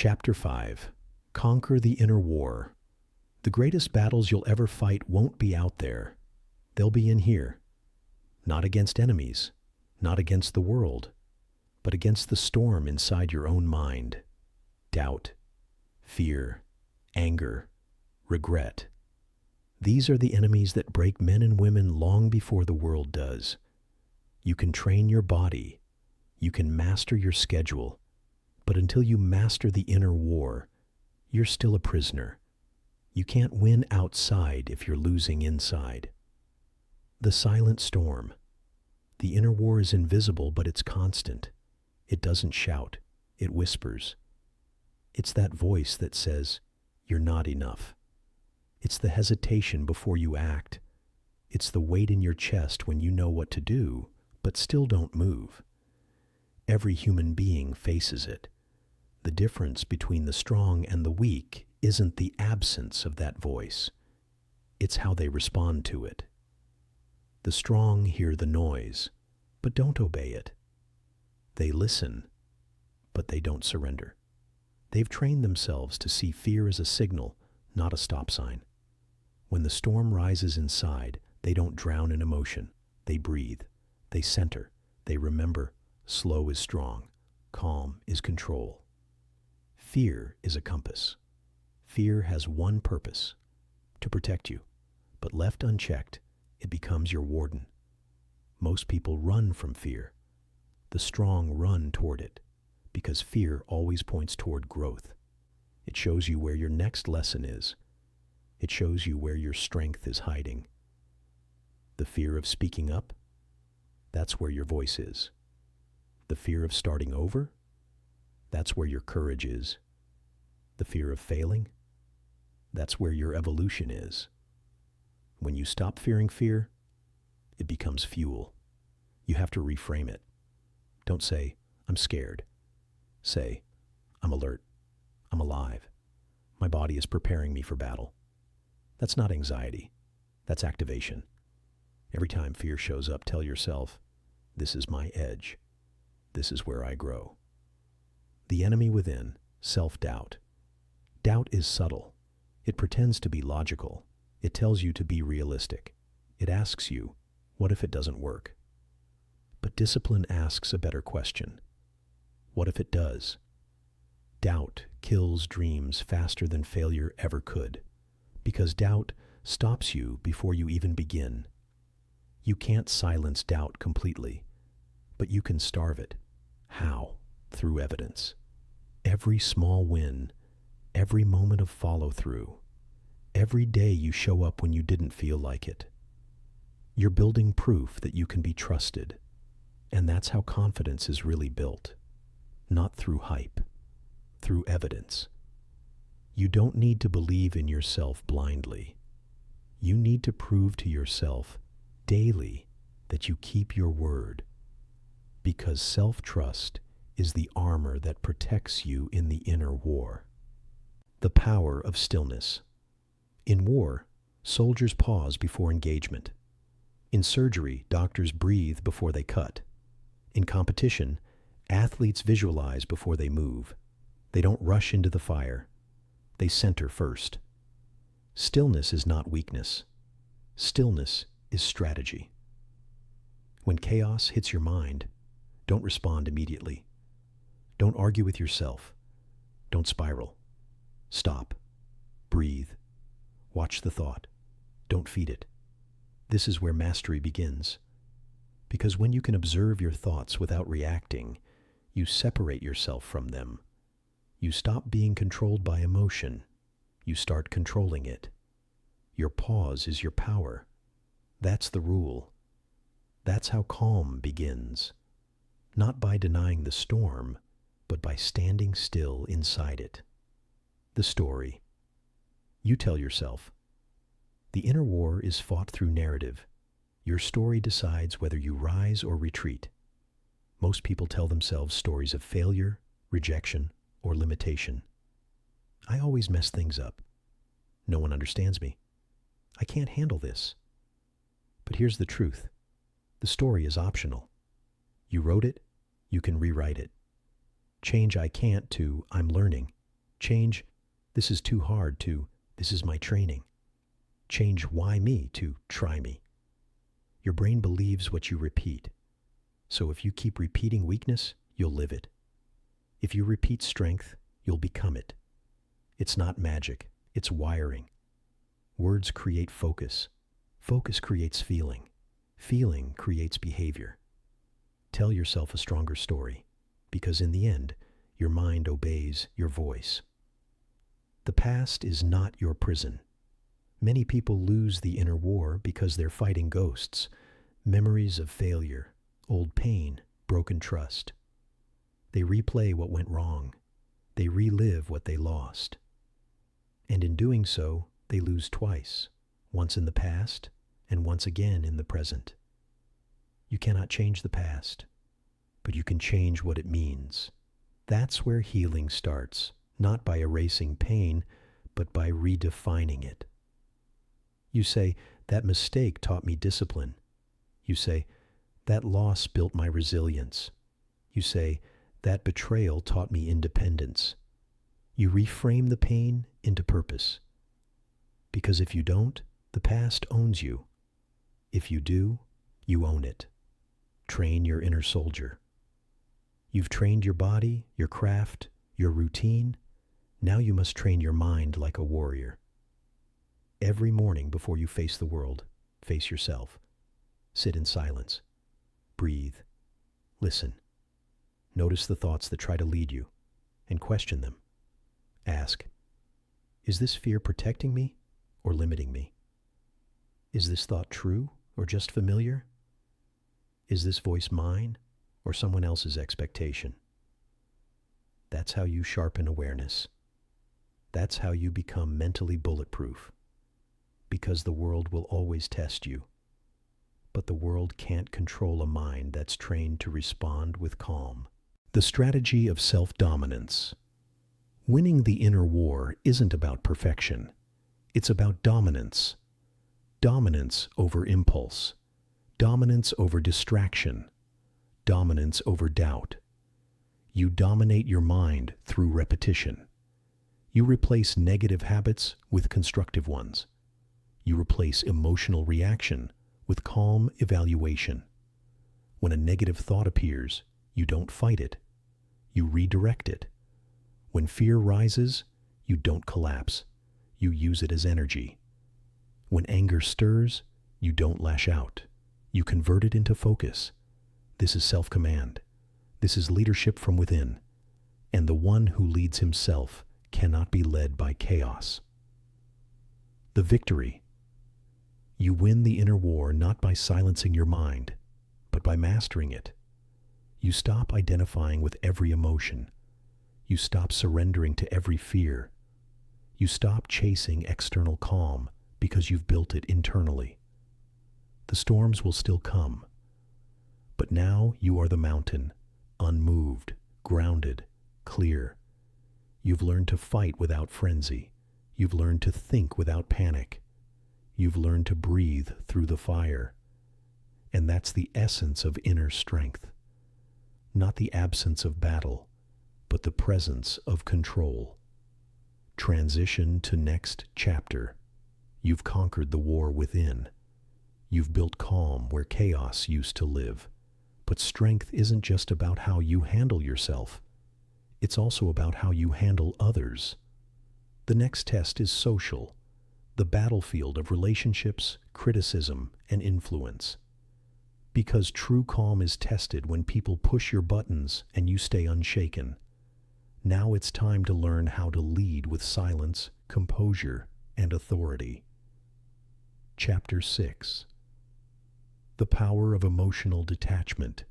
Chapter 5. Conquer the Inner War. The greatest battles you'll ever fight won't be out there. They'll be in here. Not against enemies, not against the world, but against the storm inside your own mind. Doubt, fear, anger, regret. These are the enemies that break men and women long before the world does. You can train your body. You can master your schedule. But until you master the inner war, you're still a prisoner. You can't win outside if you're losing inside. The silent storm. The inner war is invisible, but it's constant. It doesn't shout. It whispers. It's that voice that says, "You're not enough." It's the hesitation before you act. It's the weight in your chest when you know what to do, but still don't move. Every human being faces it. The difference between the strong and the weak isn't the absence of that voice. It's how they respond to it. The strong hear the noise, but don't obey it. They listen, but they don't surrender. They've trained themselves to see fear as a signal, not a stop sign. When the storm rises inside, they don't drown in emotion. They breathe. They center. They remember. Slow is strong. Calm is control. Fear is a compass. Fear has one purpose, to protect you. But left unchecked, it becomes your warden. Most people run from fear. The strong run toward it, because fear always points toward growth. It shows you where your next lesson is. It shows you where your strength is hiding. The fear of speaking up, that's where your voice is. The fear of starting over, that's where your courage is. The fear of failing, that's where your evolution is. When you stop fearing fear, it becomes fuel. You have to reframe it. Don't say, "I'm scared." Say, "I'm alert. I'm alive. My body is preparing me for battle." That's not anxiety. That's activation. Every time fear shows up, tell yourself, "This is my edge. This is where I grow." The enemy within, self-doubt. Doubt is subtle. It pretends to be logical. It tells you to be realistic. It asks you, what if it doesn't work? But discipline asks a better question. What if it does? Doubt kills dreams faster than failure ever could, because doubt stops you before you even begin. You can't silence doubt completely, but you can starve it. How? Through evidence. Every small win, every moment of follow-through, every day you show up when you didn't feel like it. You're building proof that you can be trusted, and that's how confidence is really built. Not through hype, through evidence. You don't need to believe in yourself blindly. You need to prove to yourself daily that you keep your word, because self-trust is the armor that protects you in the inner war. The power of stillness. In war, soldiers pause before engagement. In surgery, doctors breathe before they cut. In competition, athletes visualize before they move. They don't rush into the fire. They center first. Stillness is not weakness. Stillness is strategy. When chaos hits your mind, don't respond immediately. Don't argue with yourself. Don't spiral. Stop. Breathe. Watch the thought. Don't feed it. This is where mastery begins. Because when you can observe your thoughts without reacting, you separate yourself from them. You stop being controlled by emotion. You start controlling it. Your pause is your power. That's the rule. That's how calm begins. Not by denying the storm, but by standing still inside it. The story. You tell yourself. The inner war is fought through narrative. Your story decides whether you rise or retreat. Most people tell themselves stories of failure, rejection, or limitation. I always mess things up. No one understands me. I can't handle this. But here's the truth. The story is optional. You wrote it, you can rewrite it. Change "I can't" to "I'm learning," Change, "This is too hard," to "This is my training." Change "Why me?" to "Try me." Your brain believes what you repeat. So if you keep repeating weakness, you'll live it. If you repeat strength, you'll become it. It's not magic, it's wiring. Words create focus. Focus creates feeling. Feeling creates behavior. Tell yourself a stronger story, because in the end, your mind obeys your voice. The past is not your prison. Many people lose the inner war because they're fighting ghosts, memories of failure, old pain, broken trust. They replay what went wrong. They relive what they lost. And in doing so, they lose twice, once in the past and once again in the present. You cannot change the past, but you can change what it means. That's where healing starts, not by erasing pain, but by redefining it. You say, "That mistake taught me discipline." You say, "That loss built my resilience." You say, "That betrayal taught me independence." You reframe the pain into purpose. Because if you don't, the past owns you. If you do, you own it. Train your inner soldier. You've trained your body, your craft, your routine. Now you must train your mind like a warrior. Every morning before you face the world, face yourself. Sit in silence. Breathe. Listen. Notice the thoughts that try to lead you, and question them. Ask, "Is this fear protecting me or limiting me? Is this thought true or just familiar? Is this voice mine or someone else's expectation?" That's how you sharpen awareness. That's how you become mentally bulletproof. Because the world will always test you. But the world can't control a mind that's trained to respond with calm. The strategy of self-dominance. Winning the inner war isn't about perfection. It's about dominance. Dominance over impulse. Dominance over distraction. Dominance over doubt. You dominate your mind through repetition. You replace negative habits with constructive ones. You replace emotional reaction with calm evaluation. When a negative thought appears, you don't fight it. You redirect it. When fear rises, you don't collapse. You use it as energy. When anger stirs, you don't lash out. You convert it into focus. This is self-command. This is leadership from within. And the one who leads himself cannot be led by chaos. The victory. You win the inner war not by silencing your mind, but by mastering it. You stop identifying with every emotion. You stop surrendering to every fear. You stop chasing external calm because you've built it internally. The storms will still come, but now you are the mountain, unmoved, grounded, clear. You've learned to fight without frenzy. You've learned to think without panic. You've learned to breathe through the fire. And that's the essence of inner strength. Not the absence of battle, but the presence of control. Transition to next chapter. You've conquered the war within. You've built calm where chaos used to live. But strength isn't just about how you handle yourself. It's also about how you handle others. The next test is social, the battlefield of relationships, criticism, and influence. Because true calm is tested when people push your buttons and you stay unshaken. Now it's time to learn how to lead with silence, composure, and authority. Chapter 6. The power of emotional detachment